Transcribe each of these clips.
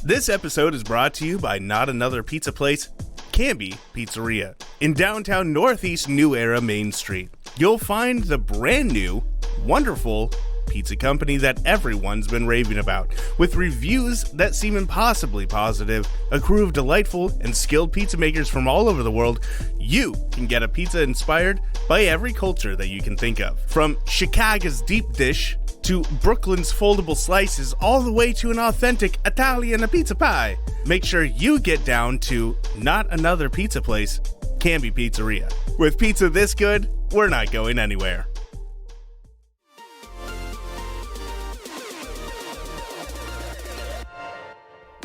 This episode is brought to you by not another pizza place, Canby Pizzeria. In downtown Northeast New Era Main Street, you'll find the brand new, wonderful pizza company that everyone's been raving about. With reviews that seem impossibly positive, a crew of delightful and skilled pizza makers from all over the world, you can get a pizza inspired by every culture that you can think of. From Chicago's deep dish to Brooklyn's foldable slices, all the way to an authentic Italian pizza pie. Make sure you get down to not another pizza place, Canby Pizzeria. With pizza this good, we're not going anywhere.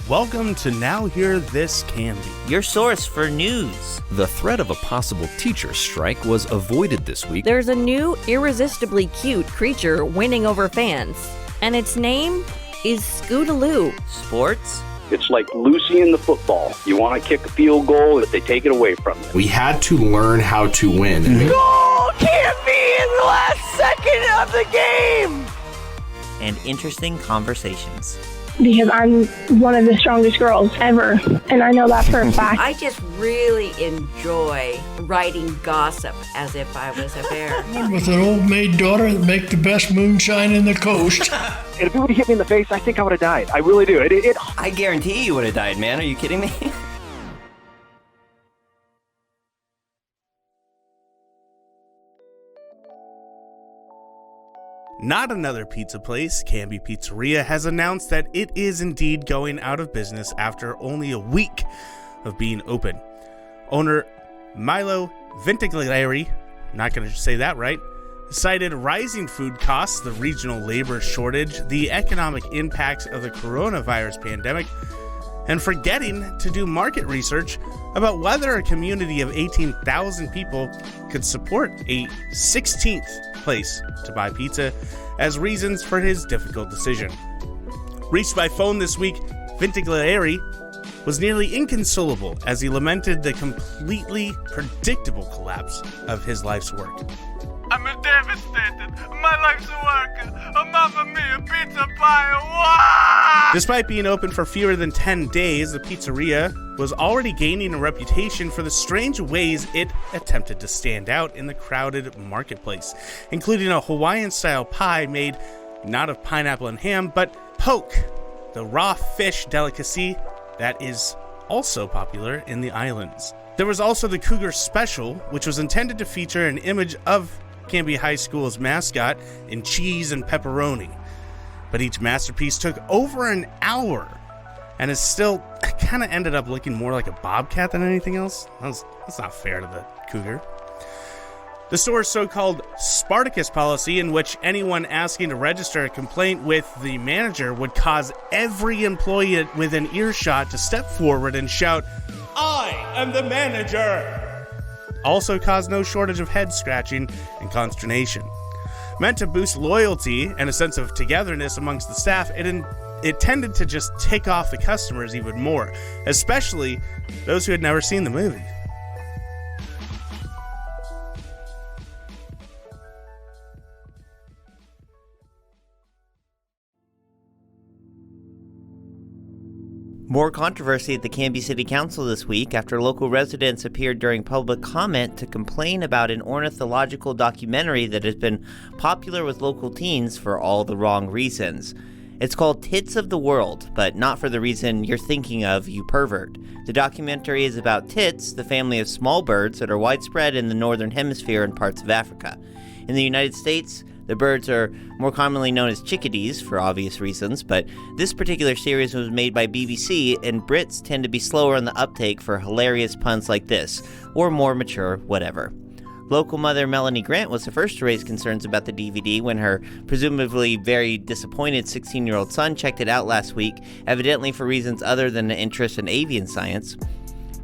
Welcome to Now Hear This Canby, your source for news. The threat of a possible teacher strike was avoided this week. There's a new, irresistibly cute creature winning over fans, and its name is Scootaloo. Sports. It's like Lucy in the football. You want to kick a field goal, if they take it away from you. We had to learn how to win. Goal can't be in the last second of the game! And interesting conversations. Because I'm one of the strongest girls ever, and I know that for a fact. I just really enjoy writing gossip as if I was a bear. With an old maid daughter that make the best moonshine in the coast. And if it would have hit me in the face, I think I would have died. I really do. I guarantee you would have died, man. Are you kidding me? Not another pizza place, Canby Pizzeria, has announced that it is indeed going out of business after only a week of being open. Owner Milo Vintiglieri, not going to say that right, cited rising food costs, the regional labor shortage, the economic impacts of the coronavirus pandemic, and forgetting to do market research about whether a community of 18,000 people could support a 16th place to buy pizza as reasons for his difficult decision. Reached by phone this week, Vintiglieri was nearly inconsolable as he lamented the completely predictable collapse of his life's work. I'm devastated. My life's work. A mamma mia pizza pie. Wow! Despite being open for fewer than 10 days, the pizzeria was already gaining a reputation for the strange ways it attempted to stand out in the crowded marketplace, including a Hawaiian-style pie made not of pineapple and ham, but poke, the raw fish delicacy that is also popular in the islands. There was also the Cougar Special, which was intended to feature an image of Canby High School's mascot in cheese and pepperoni. But each masterpiece took over an hour and is still kind of ended up looking more like a bobcat than anything else. That's not fair to the Cougar. The store's so-called Spartacus policy, in which anyone asking to register a complaint with the manager would cause every employee within earshot to step forward and shout, "I am the manager!" also caused no shortage of head scratching and consternation. Meant to boost loyalty and a sense of togetherness amongst the staff, it tended to just tick off the customers even more, especially those who had never seen the movie. More controversy at the Canby City Council this week after local residents appeared during public comment to complain about an ornithological documentary that has been popular with local teens for all the wrong reasons. It's called Tits of the World, but not for the reason you're thinking of, you pervert. The documentary is about tits, the family of small birds that are widespread in the northern hemisphere and parts of Africa. In the United States, the birds are more commonly known as chickadees for obvious reasons, but this particular series was made by BBC, and Brits tend to be slower on the uptake for hilarious puns like this, or more mature whatever. Local mother Melanie Grant was the first to raise concerns about the DVD when her presumably very disappointed 16-year-old son checked it out last week, evidently for reasons other than an interest in avian science.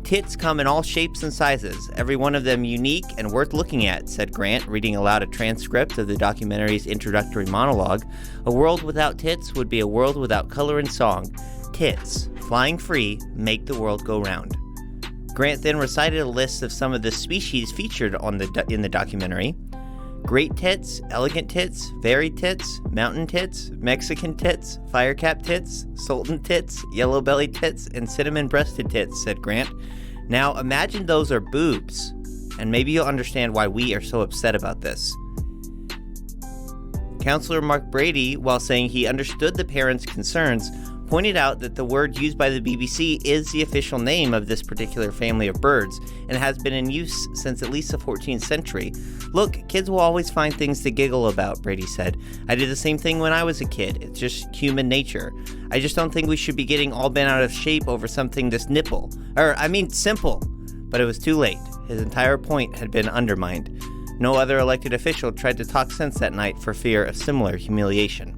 Tits come in all shapes and sizes, every one of them unique and worth looking at, said Grant, reading aloud a transcript of the documentary's introductory monologue. A world without tits would be a world without color and song. Tits, flying free, make the world go round. Grant then recited a list of some of the species featured in the documentary. Great tits, elegant tits, very tits, mountain tits, Mexican tits, fire cap tits, sultan tits, yellow belly tits, and cinnamon breasted tits, said Grant. Now imagine those are boobs, and maybe you'll understand why we are so upset about this. Counselor Mark Brady, while saying he understood the parents' concerns, pointed out that the word used by the BBC is the official name of this particular family of birds and has been in use since at least the 14th century. Look, kids will always find things to giggle about, Brady said. I did the same thing when I was a kid. It's just human nature. I just don't think we should be getting all bent out of shape over something this simple. But it was too late. His entire point had been undermined. No other elected official tried to talk sense that night for fear of similar humiliation.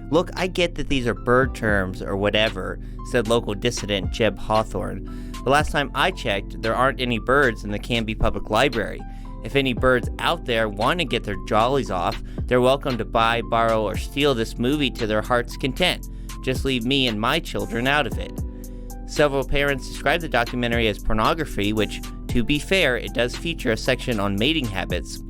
Look, I get that these are bird terms or whatever, said local dissident Jeb Hawthorne. The last time I checked, there aren't any birds in the Canby Public Library. If any birds out there want to get their jollies off, they're welcome to buy, borrow, or steal this movie to their heart's content. Just leave me and my children out of it. Several parents described the documentary as pornography, which, to be fair, it does feature a section on mating habits,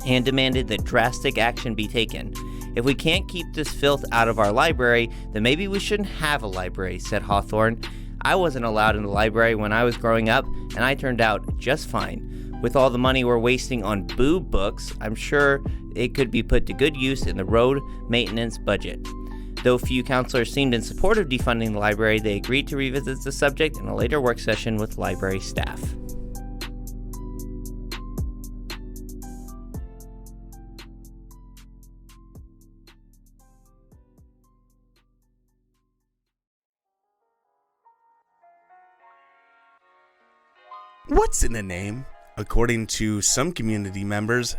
and demanded that drastic action be taken. If we can't keep this filth out of our library, then maybe we shouldn't have a library, said Hawthorne. I wasn't allowed in the library when I was growing up, and I turned out just fine. With all the money we're wasting on boob books, I'm sure it could be put to good use in the road maintenance budget. Though few counselors seemed in support of defunding the library, they agreed to revisit the subject in a later work session with library staff. What's in a name? According to some community members,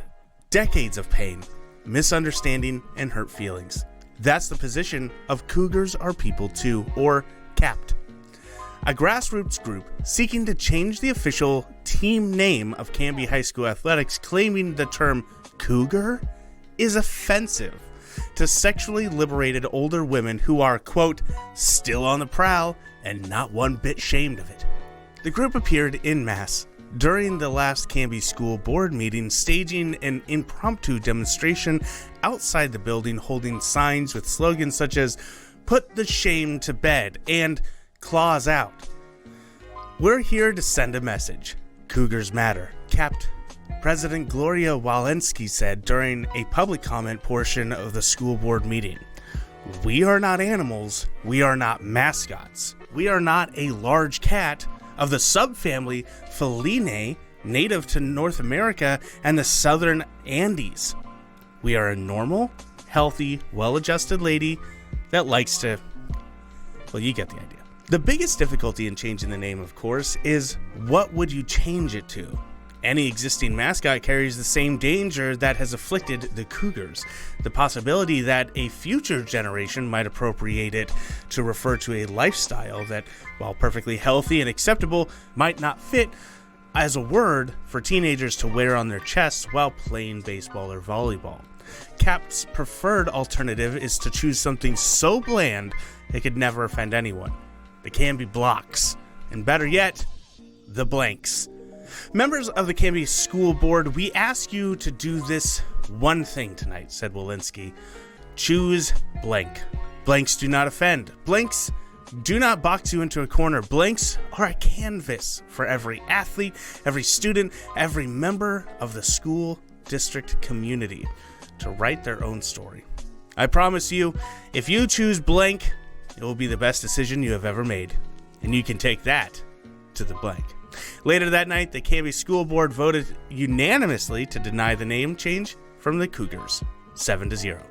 decades of pain, misunderstanding, and hurt feelings. That's the position of Cougars Are People Too, or CAPT, a grassroots group seeking to change the official team name of Canby High School athletics, claiming the term cougar is offensive to sexually liberated older women who are, quote, still on the prowl and not one bit shamed of it. The group appeared en masse during the last Canby School Board meeting, staging an impromptu demonstration outside the building, holding signs with slogans such as "Put the shame to bed" and "Claws out." We're here to send a message. Cougars matter, CAPT President Gloria Walensky said during a public comment portion of the school board meeting. We are not animals. We are not mascots. We are not a large cat of the subfamily Felinae, native to North America and the southern Andes. We are a normal, healthy, well-adjusted lady that likes to... Well, you get the idea. The biggest difficulty in changing the name, of course, is what would you change it to? Any existing mascot carries the same danger that has afflicted the Cougars. The possibility that a future generation might appropriate it to refer to a lifestyle that, while perfectly healthy and acceptable, might not fit as a word for teenagers to wear on their chests while playing baseball or volleyball. CAPT's preferred alternative is to choose something so bland it could never offend anyone. The Canby Blocks, and better yet, the Blanks. Members of the Canby School Board, we ask you to do this one thing tonight, said Walensky. Choose blank. Blanks do not offend. Blanks do not box you into a corner. Blanks are a canvas for every athlete, every student, every member of the school district community to write their own story. I promise you, if you choose blank, it will be the best decision you have ever made. And you can take that to the blank. Later that night, the Canby School Board voted unanimously to deny the name change from the Cougars, 7-0.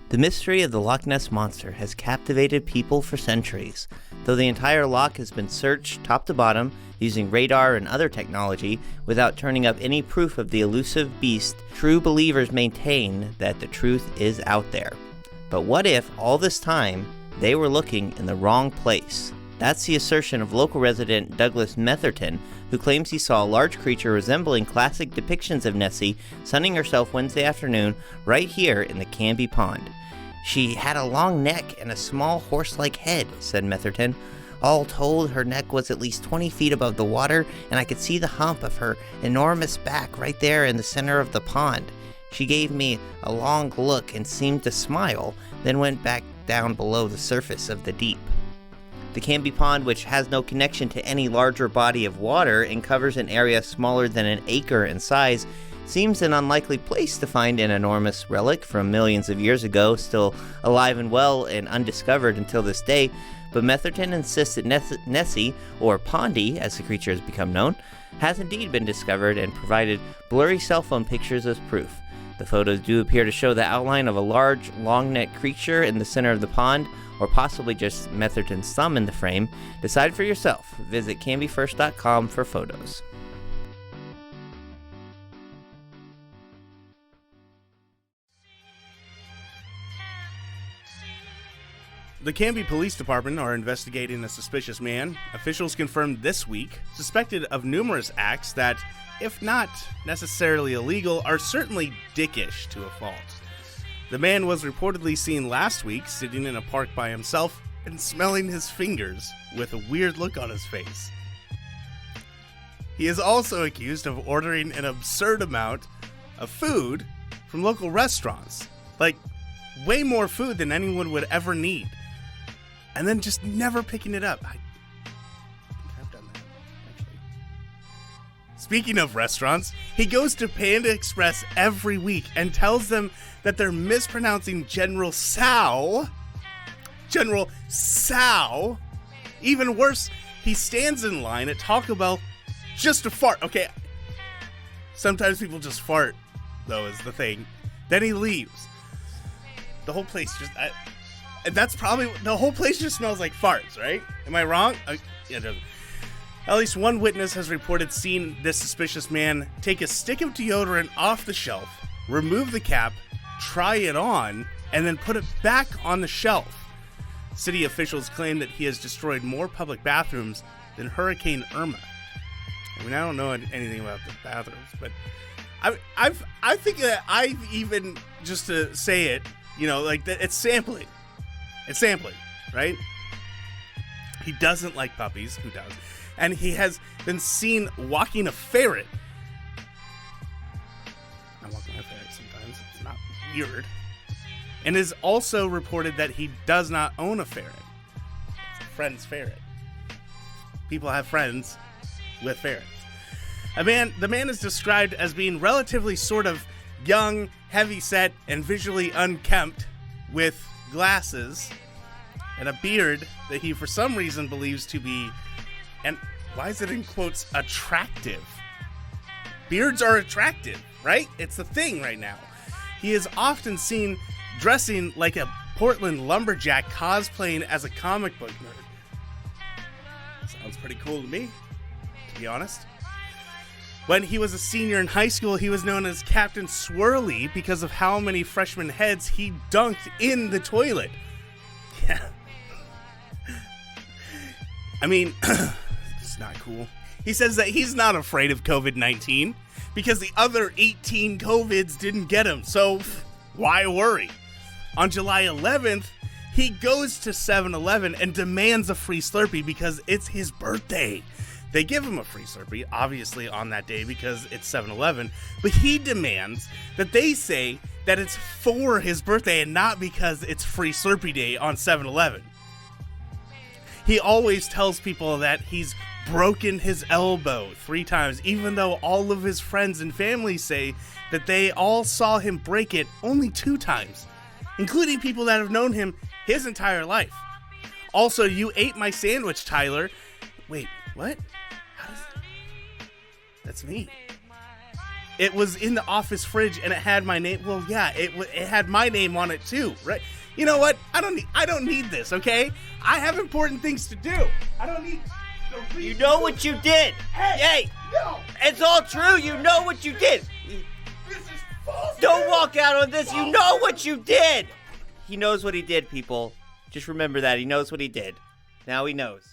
The mystery of the Loch Ness Monster has captivated people for centuries. Though the entire loch has been searched top to bottom using radar and other technology without turning up any proof of the elusive beast, true believers maintain that the truth is out there. But what if, all this time, they were looking in the wrong place? That's the assertion of local resident Douglas Metherton, who claims he saw a large creature resembling classic depictions of Nessie sunning herself Wednesday afternoon right here in the Canby Pond. She had a long neck and a small horse-like head, said Metherton. All told, her neck was at least 20 feet above the water, and I could see the hump of her enormous back right there in the center of the pond. She gave me a long look and seemed to smile, then went back down below the surface of the deep. The Canby Pond, which has no connection to any larger body of water and covers an area smaller than an acre in size, seems an unlikely place to find an enormous relic from millions of years ago, still alive and well and undiscovered until this day. But Metherton insists that Nessie, or Pondy as the creature has become known, has indeed been discovered and provided blurry cell phone pictures as proof. The photos do appear to show the outline of a large, long-necked creature in the center of the pond, or possibly just Metherton's thumb in the frame. Decide for yourself. Visit canbyfirst.com for photos. The Canby Police Department are investigating a suspicious man, officials confirmed this week, suspected of numerous acts that, if not necessarily illegal, are certainly dickish to a fault. The man was reportedly seen last week sitting in a park by himself and smelling his fingers with a weird look on his face. He is also accused of ordering an absurd amount of food from local restaurants, like way more food than anyone would ever need. And then just never picking it up. I think I've done that, actually. Speaking of restaurants, he goes to Panda Express every week and tells them that they're mispronouncing General Tso. Even worse, he stands in line at Taco Bell just to fart. Okay, sometimes people just fart, though, is the thing. Then he leaves. The whole place just... that's probably, the whole place just smells like farts, right? Am I wrong? Yeah, it doesn't. At least one witness has reported seeing this suspicious man take a stick of deodorant off the shelf, remove the cap, try it on, and then put it back on the shelf. City officials claim that he has destroyed more public bathrooms than Hurricane Irma. I mean, I don't know anything about the bathrooms, but I think that I've even, just to say it, you know, like, it's sampling. It's sampling, right? He doesn't like puppies. Who does? And he has been seen walking a ferret. I walk my ferret sometimes. It's not weird. And is also reported that he does not own a ferret. It's a friend's ferret. People have friends with ferrets. The man is described as being relatively sort of young, heavy-set, and visually unkempt, with glasses and a beard that he for some reason believes to be, and why is it in quotes, attractive? Beards are attractive, right? It's the thing right now. He is often seen dressing like a Portland lumberjack, cosplaying as a comic book nerd. Sounds pretty cool to me, to be honest. When he was a senior in high school, he was known as Captain Swirly because of how many freshman heads he dunked in the toilet. Yeah. I mean, it's not cool. He says that he's not afraid of COVID-19 because the other 18 COVIDs didn't get him, so why worry? On July 11th, he goes to 7-Eleven and demands a free Slurpee because it's his birthday. They give him a free Slurpee, obviously, on that day because it's 7-Eleven, but he demands that they say that it's for his birthday and not because it's free Slurpee day on 7-Eleven. He always tells people that he's broken his elbow 3 times, even though all of his friends and family say that they all saw him break it only 2 times, including people that have known him his entire life. Also, you ate my sandwich, Tyler. Wait, what? That's me. It was in the office fridge and it had my name. Well, yeah, it had my name on it too, right? You know what? I don't need this, okay? I have important things to do. I don't need. You know what you did. Hey, no. It's all true. You know what you did. This is false. Don't walk out on this. You know what you did. He knows what he did, people. Just remember that. He knows what he did. Now he knows.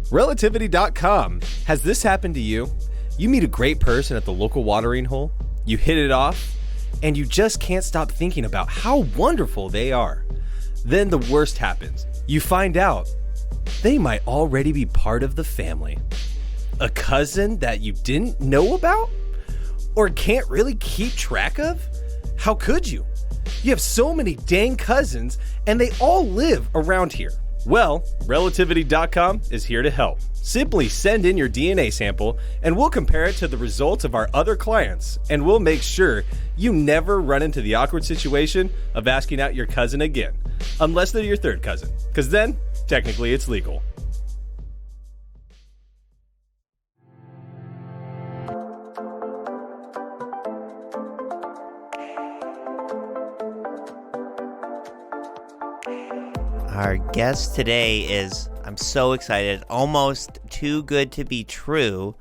Relativity.com. Has this happened to you? You meet a great person at the local watering hole, you hit it off, and you just can't stop thinking about how wonderful they are. Then the worst happens. You find out they might already be part of the family. A cousin that you didn't know about? Or can't really keep track of? How could you? You have so many dang cousins, and they all live around here. Well, Relativity.com is here to help. Simply send in your DNA sample, and we'll compare it to the results of our other clients, and we'll make sure you never run into the awkward situation of asking out your cousin again, unless they're your third cousin, because then, technically, it's legal. Our guest today is, I'm so excited, almost too good to be true.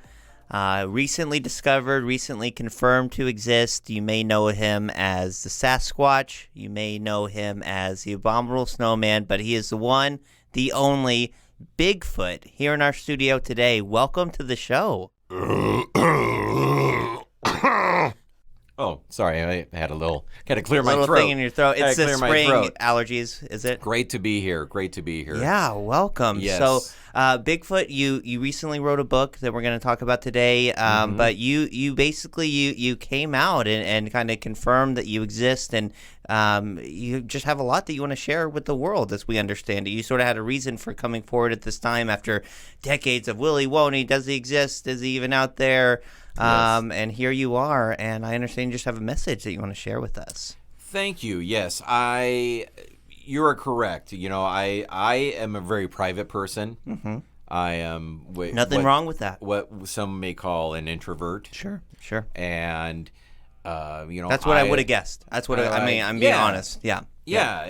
Recently discovered, recently confirmed to exist. You may know him as the Sasquatch. You may know him as the Abominable Snowman, but he is the one, the only Bigfoot here in our studio today. Welcome to the show. Oh, sorry, I had got to clear my throat. Little thing in your throat. It's the spring allergies, is it? Great to be here. Yeah, welcome. Yes. So, Bigfoot, you recently wrote a book that we're going to talk about today, but you basically, you came out and kind of confirmed that you exist, and you just have a lot that you want to share with the world, as we understand it. You sort of had a reason for coming forward at this time after decades of will he, won't he, does he exist, is he even out there? Yes. And here you are, and I understand you just have a message that you want to share with us. Thank you. Yes, you are correct. You know, I am a very private person. Mm-hmm. I am nothing wrong with that. What some may call an introvert. Sure. And that's what I would have guessed. That's what I mean. I'm being honest. Yeah,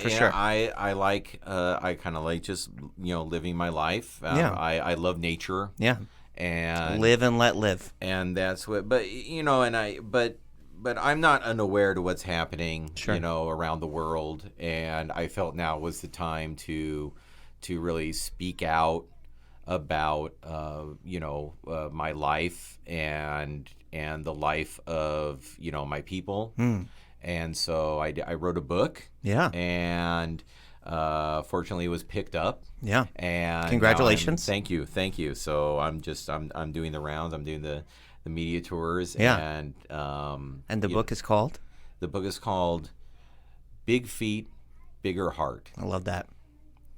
for sure. I kind of like just living my life. I love nature. Yeah. And live and let live. And that's what, but I'm not unaware to what's happening, around the world. And I felt now was the time to really speak out about, my life and the life of, my people. And so I wrote a book. Yeah. And fortunately, it was picked up. Yeah. And congratulations. Thank you. So I'm doing the rounds. I'm doing the media tours. Yeah. And the book is called? The book is called Big Feet, Bigger Heart. I love that.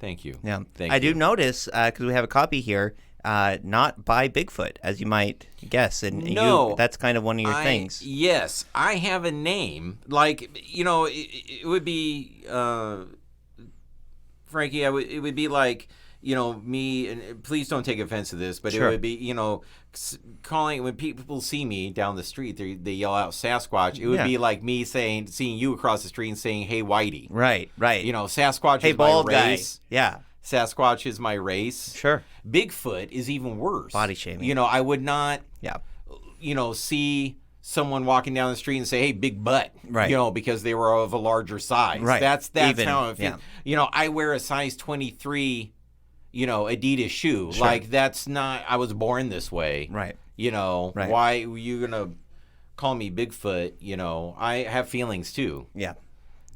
Thank you. Yeah. Thank I you. do notice, because we have a copy here, not by Bigfoot, as you might guess. And that's kind of one of your things. Yes. I have a name. Like, it would be... Frankie, it would be like, me, and please don't take offense to this, but Sure. It would be, calling, when people see me down the street, they yell out Sasquatch. It would be like me seeing you across the street and saying, hey, Whitey. Right. Sasquatch hey, is my bald race. Guy. Yeah. Sasquatch is my race. Sure. Bigfoot is even worse. Body shaming. I would not, yeah. See someone walking down the street and say, hey, big butt, right. Because they were of a larger size. Right. That's even, how it feels. Yeah. I wear a size 23, Adidas shoe. Sure. Like, that's not, I was born this way. Right. Right. Why are you going to call me Bigfoot? I have feelings too. Yeah.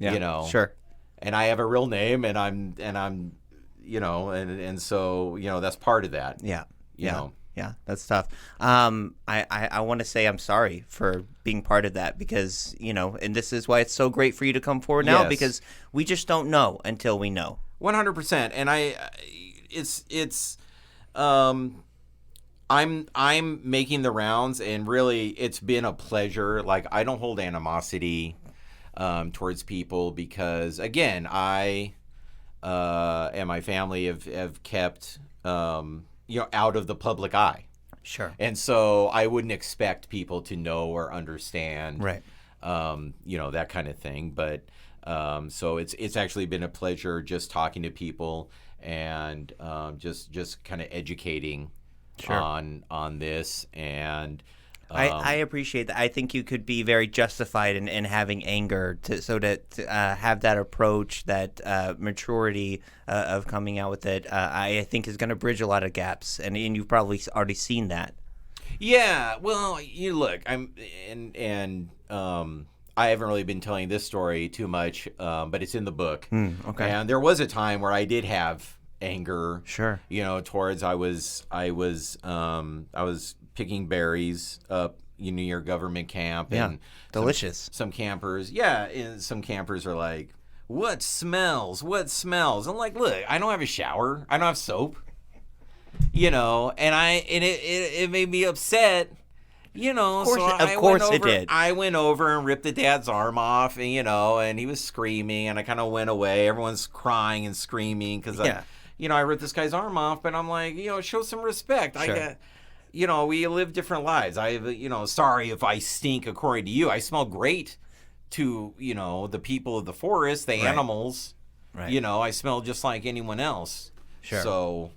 Sure. And I have a real name, and I'm and so, that's part of that. Yeah. Yeah, that's tough. I want to say I'm sorry for being part of that, because, and this is why it's so great for you to come forward now, because we just don't know until we know. 100%. And I'm making the rounds, and really it's been a pleasure. Like, I don't hold animosity towards people, because, again, I and my family have kept out of the public eye. Sure. And so I wouldn't expect people to know or understand, right. That kind of thing. But so it's actually been a pleasure just talking to people and just kind of educating sure. on this. And I appreciate that. I think you could be very justified in having anger to have that approach, that maturity of coming out with it. I think is going to bridge a lot of gaps, and you've probably already seen that. Yeah, well, you look, I haven't really been telling this story too much, but it's in the book. Okay. And there was a time where I did have anger. Sure. Towards I was picking berries up near government camp. And delicious. Some campers, and some campers are like, "What smells? What smells?" I'm like, "Look, I don't have a shower. I don't have soap." And it made me upset. Of course it did. I went over and ripped the dad's arm off, and he was screaming, and I kind of went away. Everyone's crying and screaming because I ripped this guy's arm off, but I'm like, show some respect. Sure. We live different lives. Sorry if I stink according to you. I smell great to, the people of the forest, the animals. Right. I smell just like anyone else. Sure. So,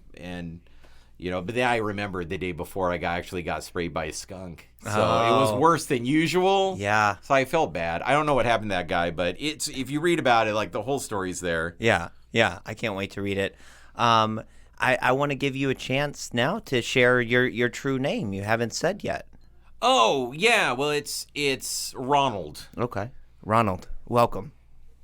but then I remembered the day before I actually got sprayed by a skunk. So it was worse than usual. Yeah. So I felt bad. I don't know what happened to that guy, but if you read about it, like the whole story's there. Yeah. I can't wait to read it. I want to give you a chance now to share your true name. You haven't said yet. Oh, yeah. Well, it's Ronald. Okay. Ronald, welcome.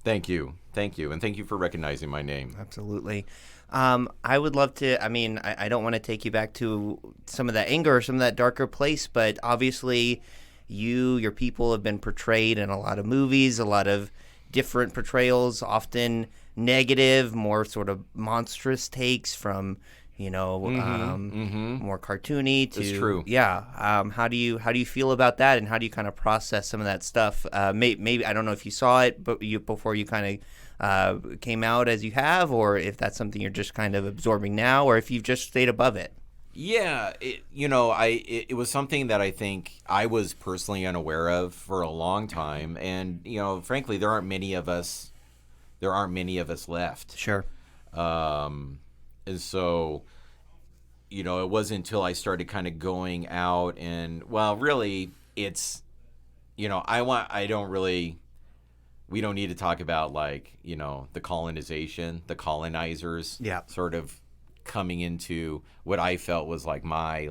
Thank you. And thank you for recognizing my name. Absolutely. I would love to, I don't want to take you back to some of that anger or some of that darker place, but obviously your people have been portrayed in a lot of movies, a lot of different portrayals, often negative, more sort of monstrous takes from, more cartoony to. That's true. Yeah. How do you feel about that, and how do you kind of process some of that stuff? Maybe I don't know if you saw it, but before you kind of came out as you have, or if that's something you're just kind of absorbing now, or if you've just stayed above it. Yeah, it was something that I think I was personally unaware of for a long time, and frankly, there aren't many of us left. Sure. And so, it wasn't until I started kind of going out and, well, really, it's, we don't need to talk about the colonization, the colonizers, sort of coming into what I felt was like my,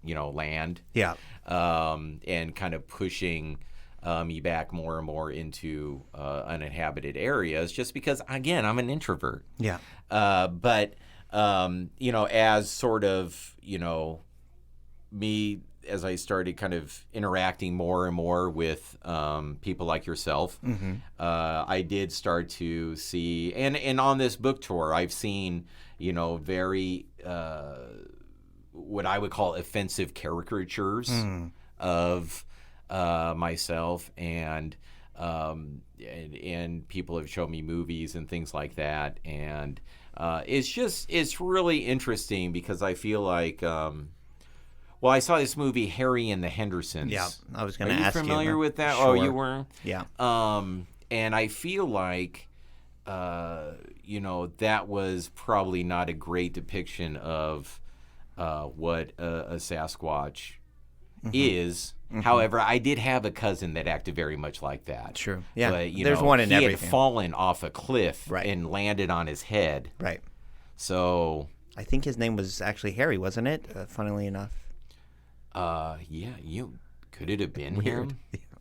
land. Yeah. And kind of pushing me back more and more into uninhabited areas, just because, again, I'm an introvert. Yeah. But as sort of, me, as I started kind of interacting more and more with people like yourself, I did start to see, and on this book tour, I've seen, very, what I would call offensive caricatures of myself, and people have shown me movies and things like that, and it's really interesting because I feel like, I saw this movie, Harry and the Hendersons. Yeah, I was going to ask you. Are you familiar with that? Sure. Oh, you were? Yeah. And I feel like, that was probably not a great depiction of what a Sasquatch is. However, I did have a cousin that acted very much like that. Sure. Yeah. But, there's one in everything. He had fallen off a cliff and landed on his head. Right. So I think his name was actually Harry, wasn't it? Funnily enough. Could it have been Weird. him?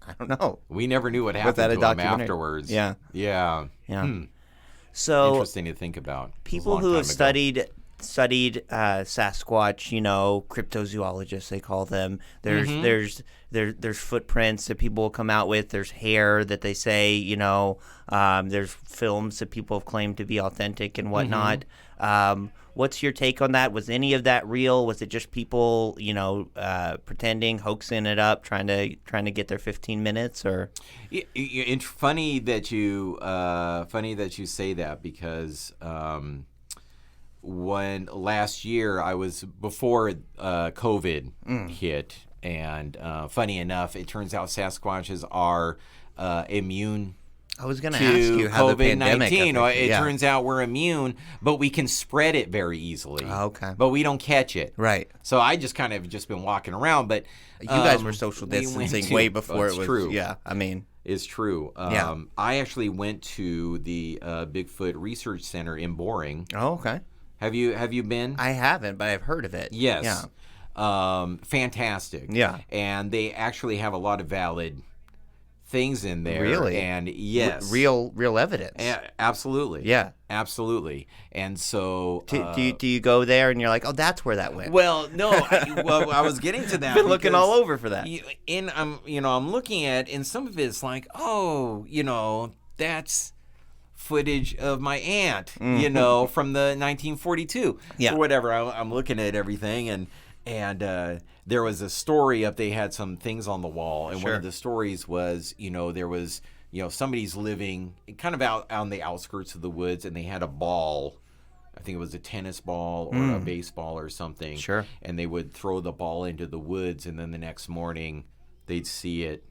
I don't know. We never knew what happened to him afterwards. Yeah. Yeah. So interesting to think about. People who have studied Sasquatch, cryptozoologists they call them. There's footprints that people will come out with. There's hair that they say, there's films that people have claimed to be authentic and whatnot. What's your take on that? Was any of that real? Was it just people, pretending, hoaxing it up, trying to get their 15 minutes? Or it's funny that you say that, because when last year I was before COVID hit, and funny enough, it turns out Sasquatches are immune I was going to ask you how the pandemic COVID-19. It turns out we're immune, but we can spread it very easily. Okay. But we don't catch it. Right. So I just kind of been walking around, but you guys were social distancing way before it was true. Yeah, I mean, it's true. I actually went to the Bigfoot Research Center in Boring. Oh, okay. Have you been? I haven't, but I've heard of it. Yes. Yeah. Fantastic. Yeah. And they actually have a lot of valid things in there. Really? And yes. Real evidence. Absolutely. Yeah. Absolutely. And so do you go there and you're like, oh, that's where that went? Well, no. I was getting to that. Been looking all over for that. I'm looking at, and some of it's like, oh, that's footage of my aunt, from the 1942 or whatever. I'm looking at everything, and there was a story up. They had some things on the wall, and one of the stories was, there was, somebody's living kind of out on the outskirts of the woods, and they had a ball. I think it was a tennis ball or a baseball or something. Sure. And they would throw the ball into the woods, and then the next morning they'd see it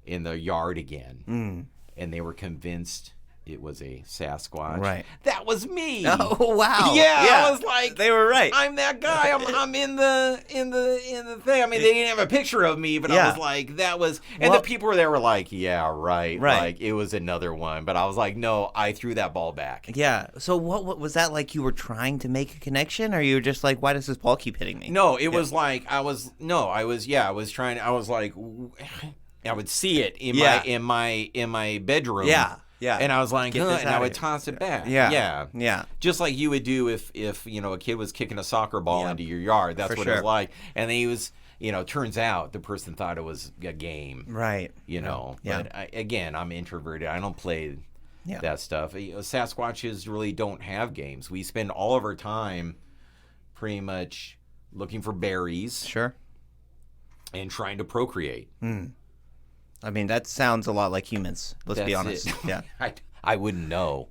in the yard again. And they were convinced it was a Sasquatch. Right. That was me. Oh wow. Yeah. I was like, they were right. I'm that guy. I'm in the thing. I mean, they didn't have a picture of me, but I was like, that was. And the people there were like, yeah, right. Like it was another one. But I was like, no, I threw that ball back. Yeah. So what was that like? You were trying to make a connection, or you were just like, why does this ball keep hitting me? No, it was like I was trying. I was like, I would see it in my bedroom. Yeah. Yeah. And I was like, and I would toss it back. Yeah. Just like you would do if a kid was kicking a soccer ball into your yard. That's what it was like. And then he was, turns out the person thought it was a game. Right. But again, I'm introverted. I don't play that stuff. Sasquatches really don't have games. We spend all of our time pretty much looking for berries. Sure. And trying to procreate. I mean, that sounds a lot like humans. Let's be honest. Yeah, I wouldn't know.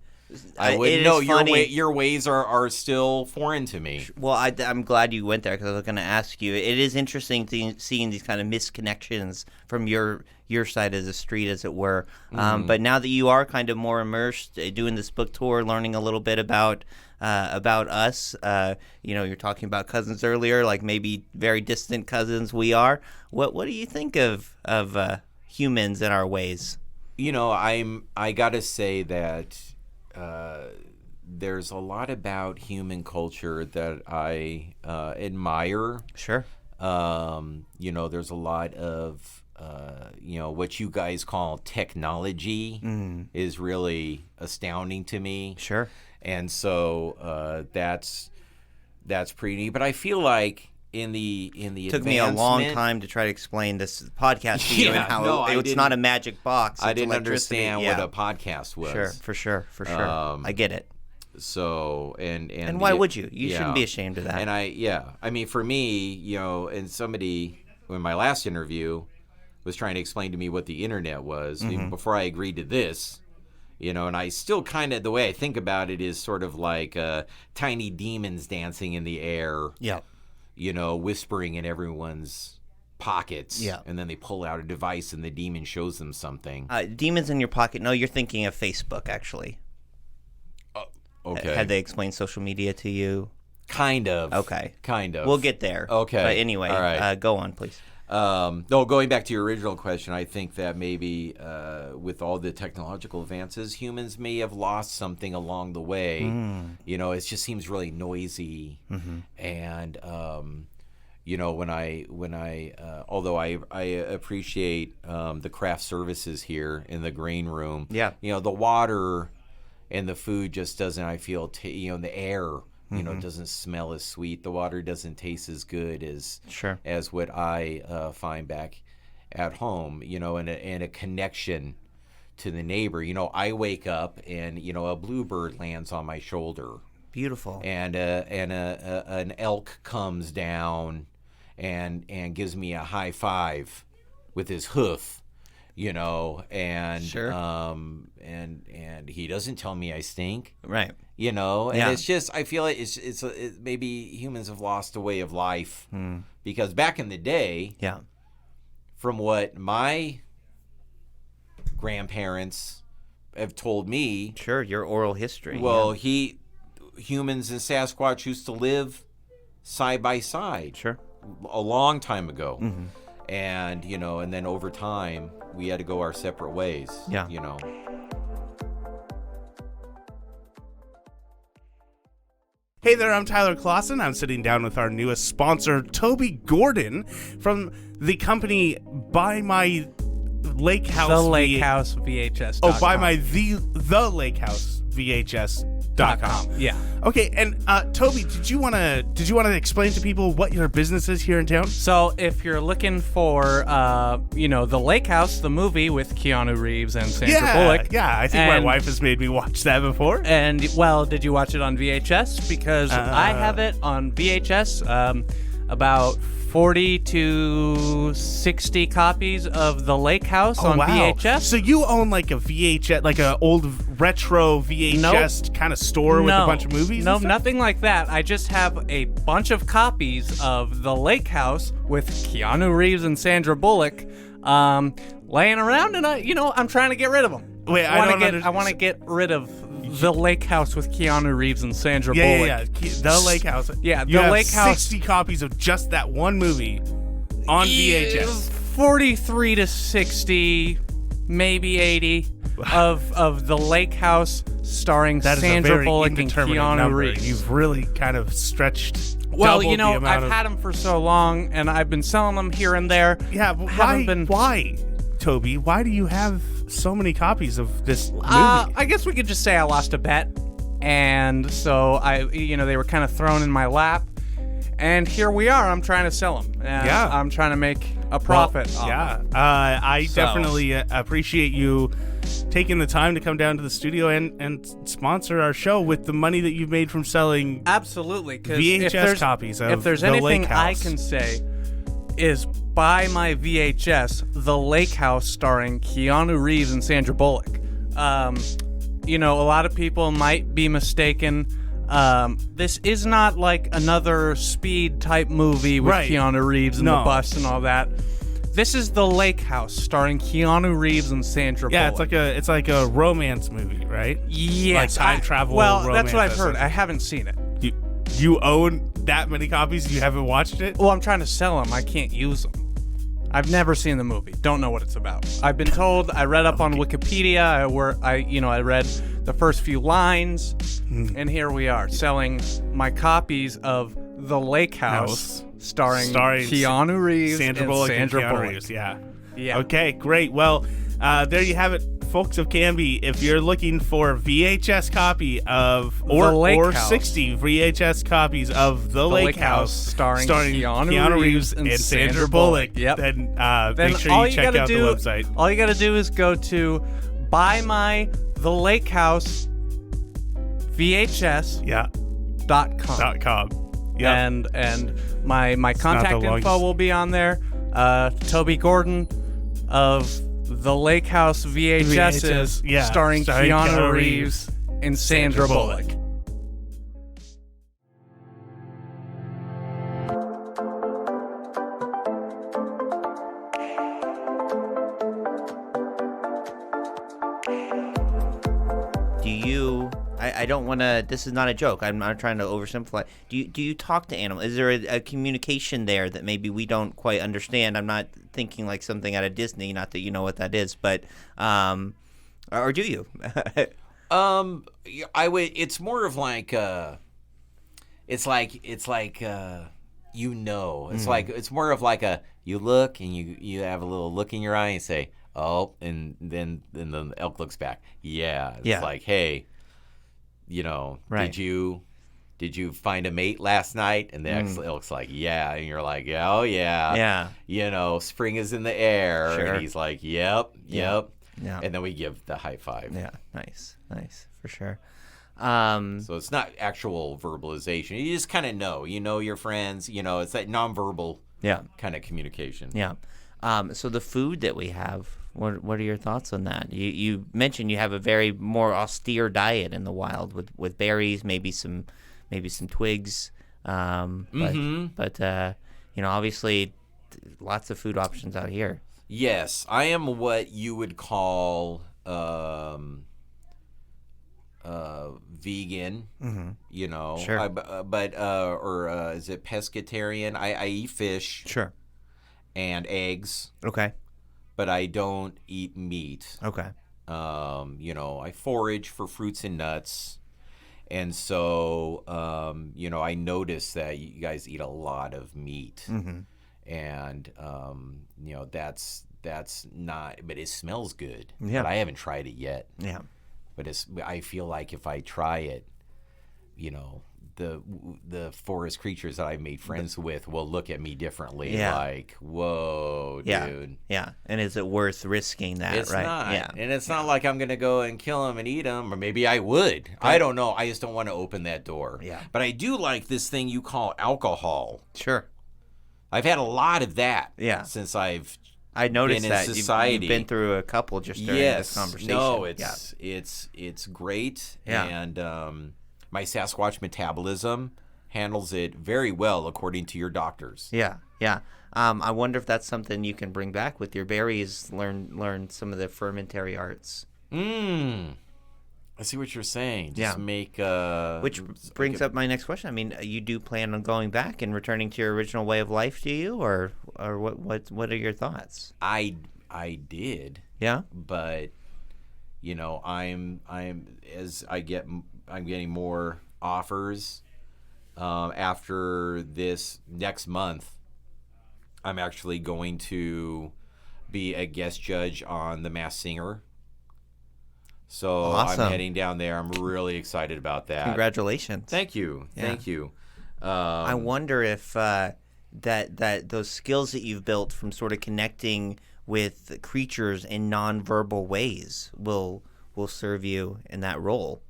I wouldn't know. Your ways are still foreign to me. Well, I'm glad you went there because I was going to ask you. It is interesting seeing these kind of misconnections from your side of the street, as it were. But now that you are kind of more immersed, doing this book tour, learning a little bit about us. You're talking about cousins earlier, like maybe very distant cousins we are. What do you think of humans and our ways? I gotta say that there's a lot about human culture that I admire. Sure. There's a lot of what you guys call technology is really astounding to me. Sure. And so that's pretty neat. But I feel like in the it took me a long time to try to explain this podcast to you and how it's not a magic box. I didn't understand what a podcast was. Sure, for sure. I get it. So and why would you? You shouldn't be ashamed of that. And I mean, for me, and somebody in my last interview was trying to explain to me what the internet was even before I agreed to this. And I still kind of, the way I think about it is sort of like tiny demons dancing in the air. Yeah. Whispering in everyone's pockets. Yeah. And then they pull out a device and the demon shows them something. Demons in your pocket. No, you're thinking of Facebook, actually. Okay. Had they explained social media to you? Kind of. Okay. Kind of. We'll get there. Okay. But anyway, all right. Go on, please. No, going back to your original question, I think that maybe with all the technological advances, humans may have lost something along the way. It just seems really noisy. And, when I although I appreciate the craft services here in the grain room, the water and the food just doesn't, I feel, the air, doesn't smell as sweet. The water doesn't taste as good as what I find back at home, and a connection to the neighbor. I wake up and, a bluebird lands on my shoulder. Beautiful. And an elk comes down and gives me a high five with his hoof. And and he doesn't tell me I stink, right? And it's just, I feel like it's maybe humans have lost a way of life because back in the day, from what my grandparents have told me. Sure, your oral history. Well, humans and Sasquatch used to live side by side. Sure. A long time ago. Mm-hmm. And, and then over time, we had to go our separate ways. Yeah. Hey there, I'm Tyler Clausen. I'm sitting down with our newest sponsor, Toby Gordon, from the company Buy My Lake House. The Lake House VHS. Oh, Buy My the Lake House VHS.com. Yeah. Okay, and Toby, did you want to explain to people what your business is here in town? So if you're looking for, The Lake House, the movie with Keanu Reeves and Sandra Bullock. Yeah, I think my wife has made me watch that before. And, well, did you watch it on VHS? Because I have it on VHS, about 40 to 60 copies of The Lake House on VHS. So you own like a VHS, like an old retro VHS kind of store with a bunch of movies? No, nothing like that. I just have a bunch of copies of The Lake House with Keanu Reeves and Sandra Bullock laying around, and I'm trying to get rid of them. Wait, I want to get rid of The Lake House with Keanu Reeves and Sandra Bullock. Yeah. The Lake House. Yeah, you The have Lake House. 60 copies of just that one movie on VHS. 43 to 60, maybe 80 of The Lake House starring Sandra Bullock and Keanu number. Reeves. You've really kind of stretched. Well, the amount I've had them for so long, and I've been selling them here and there. Yeah, but why, Toby? Why do you have so many copies of this movie? I guess we could just say I lost a bet, and so they were kind of thrown in my lap, and here we are. I'm trying to sell them. Yeah, I'm trying to make a profit. I definitely appreciate you taking the time to come down to the studio and sponsor our show with the money that you've made from selling absolutely VHS copies of if there's The anything Lake House. I can say is buy my VHS, The Lake House, starring Keanu Reeves and Sandra Bullock. A lot of people might be mistaken. This is not like another Speed type movie with Keanu Reeves and the bus and all that. This is The Lake House, starring Keanu Reeves and Sandra Bullock. Yeah, it's like a romance movie, right? Yes, like time travel. Well, romance, that's what I've heard. I haven't seen it. You own that many copies? You haven't watched it? Well, I'm trying to sell them. I can't use them. I've never seen the movie. Don't know what it's about. I've been told. I read up on Wikipedia. I read the first few lines, and here we are selling my copies of The Lake House, starring Keanu Reeves, Sandra Bullock, and Sandra Bullock. Reeves. Yeah. Okay, great. Well, there you have it, folks of Canby. If you're looking for VHS copy of or 60 VHS copies of The Lake House starring Keanu Reeves and Sandra Bullock, then make sure you check out the website. All you got to do is go to buy my The Lake House VHS.com. Yeah. And my contact info will be on there. Toby Gordon of The Lake House VHSs, starring Keanu Reeves and Sandra Bullock. I don't want to. This is not a joke. I'm not trying to oversimplify. Do you talk to animals? Is there a communication there that maybe we don't quite understand? I'm not thinking like something out of Disney. Not that you know what that is, but or do you? I would. It's more of like it's like It's like it's more of like you look and you have a little look in your eye and say, oh, and then the elk looks back. It's like, hey, right. Did you find a mate last night? And the elk's like, yeah. And you're like, oh yeah. Spring is in the air. Sure. And he's like, yep. Yeah. And then we give the high five. Yeah, nice for sure. So it's not actual verbalization. You just kind of know. You know your friends. It's that nonverbal kind of communication. Yeah. So the food that we have, what are your thoughts on that? You mentioned you have a very more austere diet in the wild with berries, maybe some twigs, but obviously lots of food options out here. Yes, I am what you would call vegan, you know. Sure. Or is it pescatarian? I eat fish. Sure. And eggs. Okay. But I don't eat meat. Okay. You know, I forage for fruits and nuts. And so, you know, I noticed that you guys eat a lot of meat. And, you know, that's not, but it smells good. Yeah. But I haven't tried it yet. Yeah. But I feel like if I try it, you know, the forest creatures that I made friends with will look at me differently. Yeah. Like, whoa, dude. Yeah. And is it worth risking that? It's right? not. Yeah. And it's not like I'm going to go and kill them and eat them, or maybe I would. I don't know. I just don't want to open that door. Yeah. But I do like this thing you call alcohol. Sure. I've had a lot of that. Yeah. Since I've I noticed been in that society. you've been through a couple just during this conversation. No, it's great. Yeah. And my Sasquatch metabolism handles it very well, according to your doctors. Yeah, yeah. I wonder if that's something you can bring back with your berries. Learn some of the fermentary arts. I see what you're saying. Yeah. Just make which brings up my next question. I mean, you do plan on going back and returning to your original way of life, do you, or what are your thoughts? I did. Yeah. But you know, I'm getting more offers. After this next month, I'm actually going to be a guest judge on The Masked Singer. So awesome. I'm heading down there. I'm really excited about that. Congratulations. Thank you. Yeah. Thank you. I wonder if that those skills that you've built from sort of connecting with creatures in nonverbal ways will serve you in that role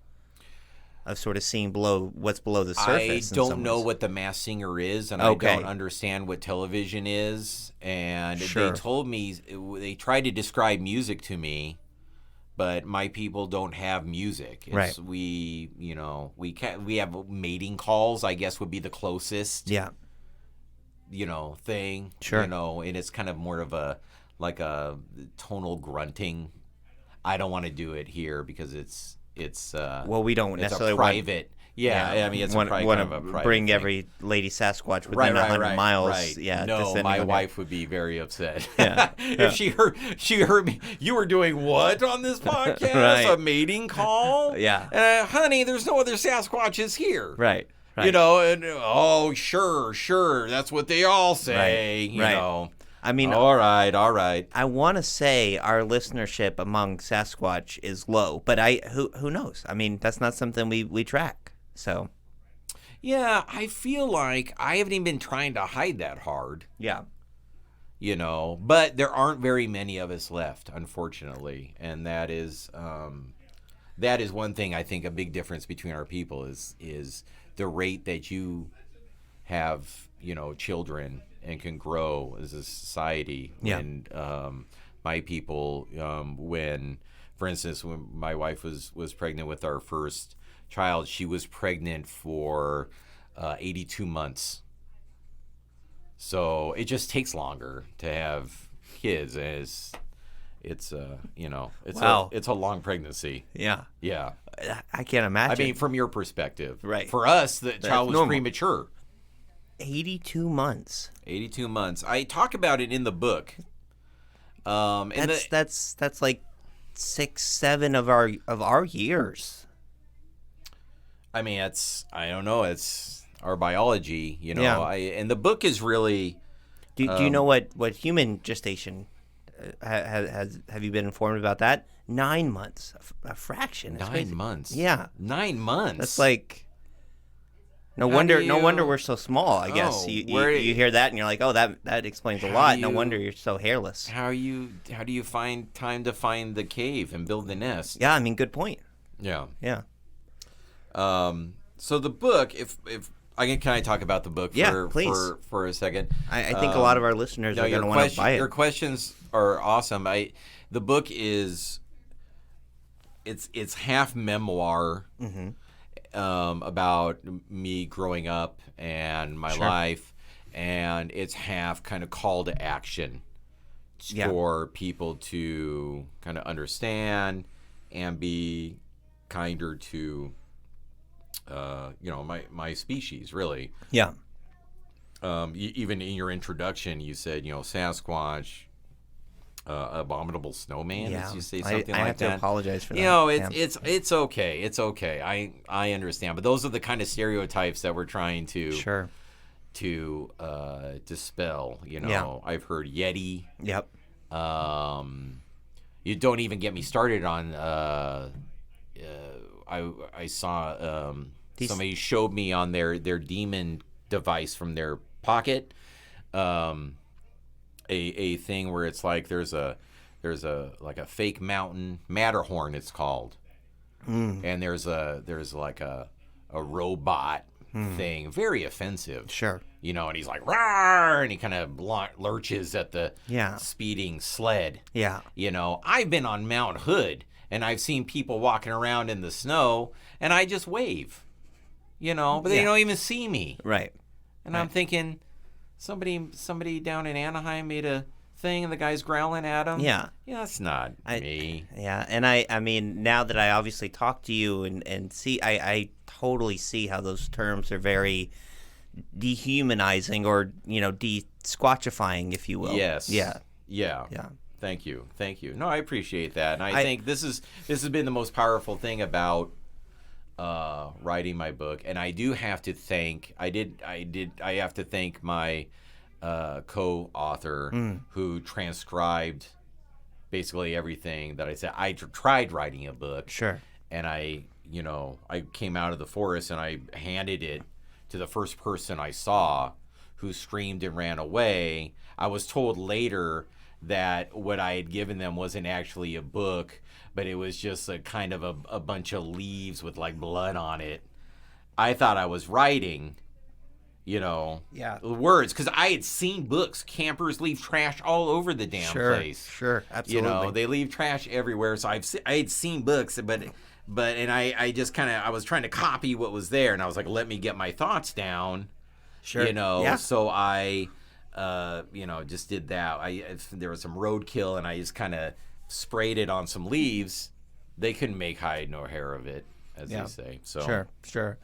of sort of seeing what's below the surface. I don't know what The Masked Singer is, and okay. I don't understand what television is. And sure. they told me, they tried to describe music to me, but my people don't have music. Right. We have mating calls, I guess would be the closest. Yeah. Thing. Sure. And it's kind of more of a tonal grunting. I don't want to do it here because it's well, we don't necessarily a private. I mean, it's a private. Bring thing. every lady Sasquatch within right, 100 miles. Right. Yeah. No, my wife would be very upset. Yeah. If she heard me. You were doing what on this podcast? Right. A mating call? Yeah. Honey, there's no other Sasquatches here. Right. Right. And sure, that's what they all say. Right. I mean, all right. I want to say our listenership among Sasquatch is low, but who knows? I mean, that's not something we track. So, yeah, I feel like I haven't even been trying to hide that hard. Yeah. But there aren't very many of us left, unfortunately, and that is one thing I think a big difference between our people is the rate that you have, children and can grow as a society. Yeah. When my people, for instance, when my wife was pregnant with our first child, she was pregnant for 82 months. So it just takes longer to have kids, and it's wow. It's a long pregnancy. Yeah. Yeah. I can't imagine. I mean, from your perspective. Right. For us, the child was normal. premature. 82 months. 82 months. I talk about it in the book. That's like 6-7 of our years. I mean, I don't know. It's our biology, Yeah. And the book is really. Do you know what human gestation have you been informed about that? 9 months, a fraction. That's 9 crazy. months. Yeah. 9 months. That's like. No wonder we're so small. I guess you hear that and you're like, oh, that explains a lot. No wonder you're so hairless. How do you find time to find the cave and build the nest? Yeah, I mean, good point. Yeah. Yeah. So the book, if can I talk about the book? Please. For a second. I think a lot of our listeners are going to want to buy it. Your questions are awesome. The book is it's half memoir. Mm-hmm. About me growing up and my life, and it's half kind of call to action for people to kind of understand and be kinder to, my species, really. Yeah. Even in your introduction, you said, Sasquatch, abominable snowman. Yeah. Did you say something I like have that? to apologize for that. It's okay. It's okay. I understand. But those are the kind of stereotypes that we're trying to dispel. I've heard Yeti. Yep. You don't even get me started on. I saw somebody showed me on their demon device from their pocket, a thing where it's like there's a like a fake mountain, Matterhorn it's called, and there's like a robot thing, very offensive. Sure. And he's like, "Rawr!" and he kind of lurches at the speeding sled. Yeah. I've been on Mount Hood, and I've seen people walking around in the snow, and I just wave, but they don't even see me. Right. And I'm thinking, somebody down in Anaheim made a thing, and the guy's growling at him. Yeah. Yeah, that's not me. Yeah, and I mean, now that I obviously talk to you and see, I totally see how those terms are very dehumanizing or, de-squatchifying, if you will. Yes. Yeah. Yeah. Thank you. No, I appreciate that, and I think this has been the most powerful thing about writing my book. And I do have to thank I have to thank my co-author who transcribed basically everything that I said. I tried writing a book. Sure. And I came out of the forest and I handed it to the first person I saw, who screamed and ran away. I was told later that what I had given them wasn't actually a book, but it was just a kind of a bunch of leaves with like blood on it. I thought I was writing, words, because I had seen books. Campers leave trash all over the damn place. Sure, absolutely. They leave trash everywhere. So I had seen books, but I just I was trying to copy what was there, and I was like, let me get my thoughts down. Sure. So I, just did that. There was some roadkill, and I just kind of sprayed it on some leaves. They couldn't make hide nor hair of it, as they say. So Sure.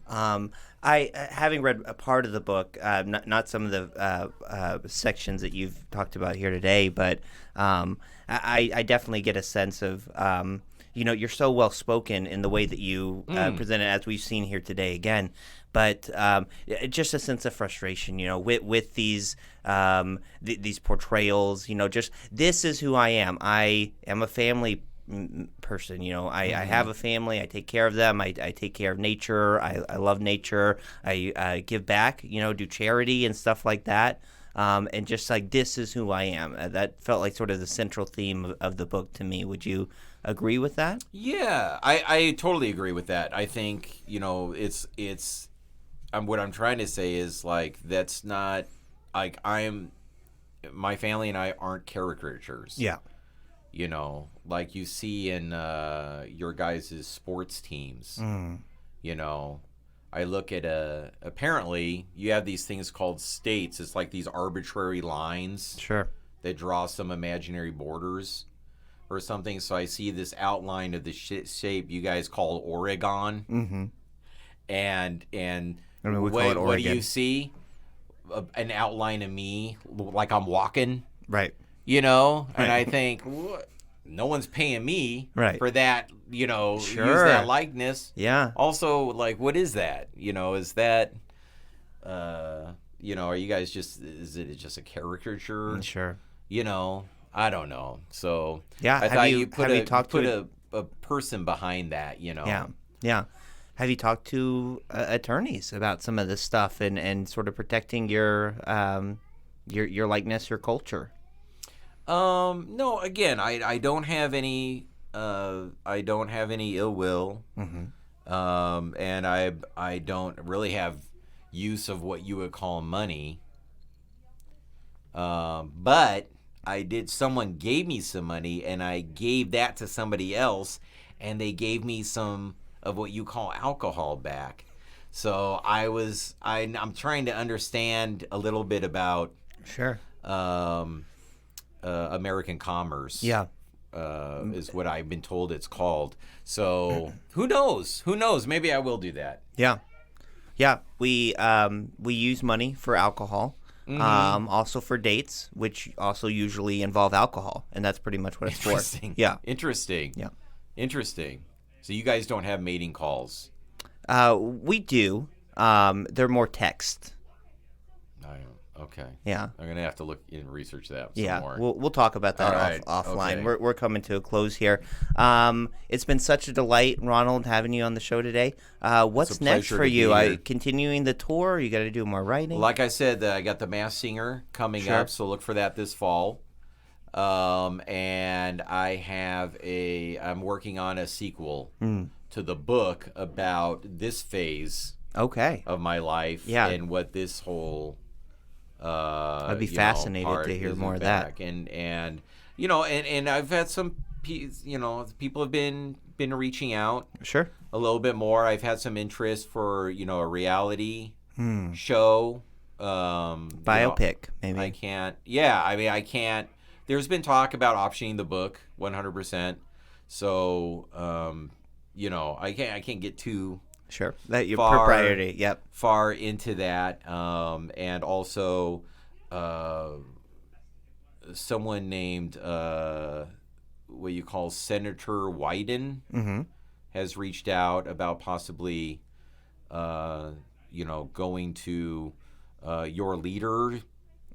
I having read a part of the book, not some of the sections that you've talked about here today, but I definitely get a sense of you're so well spoken in the way that you present it, as we've seen here today again. But just a sense of frustration, with these these portrayals. Just this is who I am. I am a family person. I have a family. I take care of them. I take care of nature. I love nature. I give back. Do charity and stuff like that. And just like, this is who I am. That felt like sort of the central theme of the book to me. Would you agree with that? Yeah, I totally agree with that. I think it's what I'm trying to say is like, that's not like my family and I aren't caricatures. Yeah. Like you see in your guys' sports teams. I look at apparently you have these things called states. It's like these arbitrary lines. Sure. That draw some imaginary borders or something. So I see this outline of the shape you guys call Oregon. Mm-hmm. And I mean, we call it Oregon. What do you see? An outline of me, like I'm walking. Right. And I think, no one's paying me for that, use that likeness. Yeah. Also, like, what is that? Is that, are you guys is it just a caricature? Sure. I don't know. So, yeah, I thought you put a person behind that, Yeah. Have you talked to attorneys about some of this stuff and sort of protecting your likeness, your culture? No. Again, I don't have any. I don't have any ill will. Mm-hmm. And I don't really have use of what you would call money. But I did. Someone gave me some money, and I gave that to somebody else, and they gave me some of what you call alcohol back. So I'm trying to understand a little bit about Sure. American commerce. Yeah. is what I've been told it's called. So who knows? Who knows? Maybe I will do that. Yeah. We use money for alcohol. Also for dates, which also usually involve alcohol, and that's pretty much what it's for. Yeah. Interesting. Yeah. Interesting. So you guys don't have mating calls? We do. They're more text. Okay. Yeah. I'm gonna have to look and research that some more. We'll talk about that offline. Okay. We're coming to a close here. It's been such a delight, Ronald, having you on the show today. What's next for you? Continuing the tour? You got to do more writing? Like I said, I got the Masked Singer coming up, so look for that this fall. And I'm working on a sequel to the book about this phase of my life and what this whole I'd be fascinated to hear more of that. And I've had some people have been reaching out a little bit more. I've had some interest for a reality show, biopic maybe. I can't. There's been talk about optioning the book 100%. So I can't get too that your propriety. Yep. Far into that, and also someone named what you call Senator Wyden has reached out about possibly going to your leader.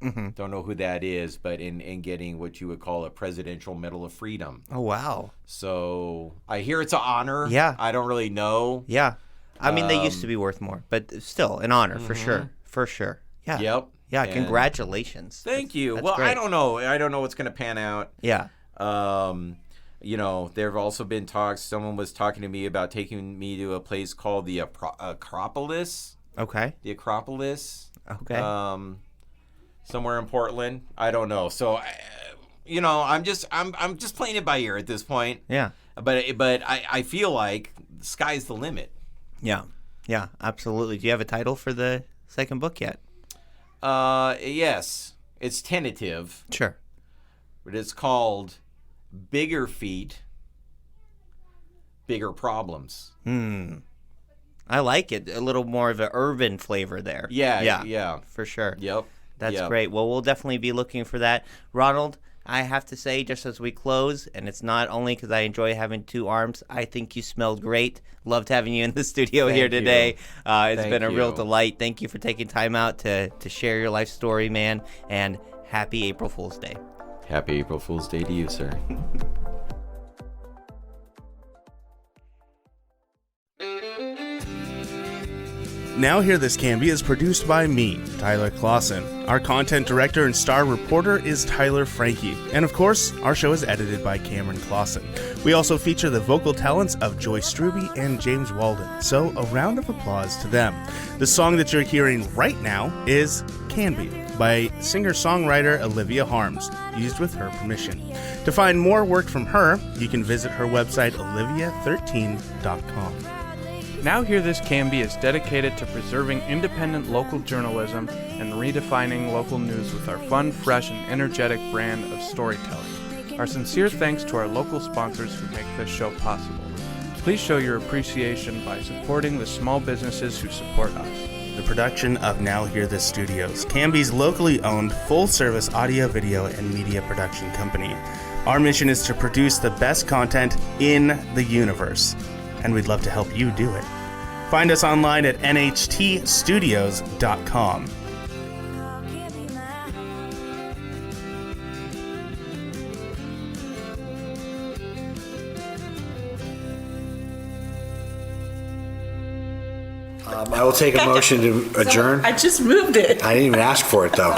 Don't know who that is, but in getting what you would call a Presidential Medal of Freedom. Oh wow! So I hear it's an honor. Yeah. I don't really know. Yeah. I mean, they used to be worth more, but still an honor for sure. For sure. Yeah. Yep. Yeah. And congratulations. Thank you. That's well, great. I don't know. I don't know what's going to pan out. Yeah. There have also been talks. Someone was talking to me about taking me to a place called the Acropolis. Okay. The Acropolis. Okay. Somewhere in Portland. I don't know. So, I'm just playing it by ear at this point. Yeah. But I feel like the sky's the limit. Yeah. Yeah, absolutely. Do you have a title for the second book yet? Yes. It's tentative. Sure. But it's called Bigger Feet, Bigger Problems. I like it. A little more of an urban flavor there. Yeah. For sure. Yep. That's great. Well, we'll definitely be looking for that. Ronald, I have to say, just as we close, and it's not only because I enjoy having two arms, I think you smelled great. Loved having you in the studio here today. It's been a real delight. Thank you for taking time out to share your life story, man, and happy April Fool's Day. Happy April Fool's Day to you, sir. Now Hear This Canby is produced by me, Tyler Clausen. Our content director and star reporter is Tyler Frankie. And of course, our show is edited by Cameron Clausen. We also feature the vocal talents of Joyce Struby and James Walden. So a round of applause to them. The song that you're hearing right now is Canby by singer-songwriter Olivia Harms, used with her permission. To find more work from her, you can visit her website, olivia13.com. Now Hear This Canby is dedicated to preserving independent local journalism and redefining local news with our fun, fresh, and energetic brand of storytelling. Our sincere thanks to our local sponsors who make this show possible. Please show your appreciation by supporting the small businesses who support us. The production of Now Hear This Studios, Canby's locally owned full-service audio, video, and media production company. Our mission is to produce the best content in the universe, and we'd love to help you do it. Find us online at nhtstudios.com. I will take a motion to adjourn. I just moved it. I didn't even ask for it, though.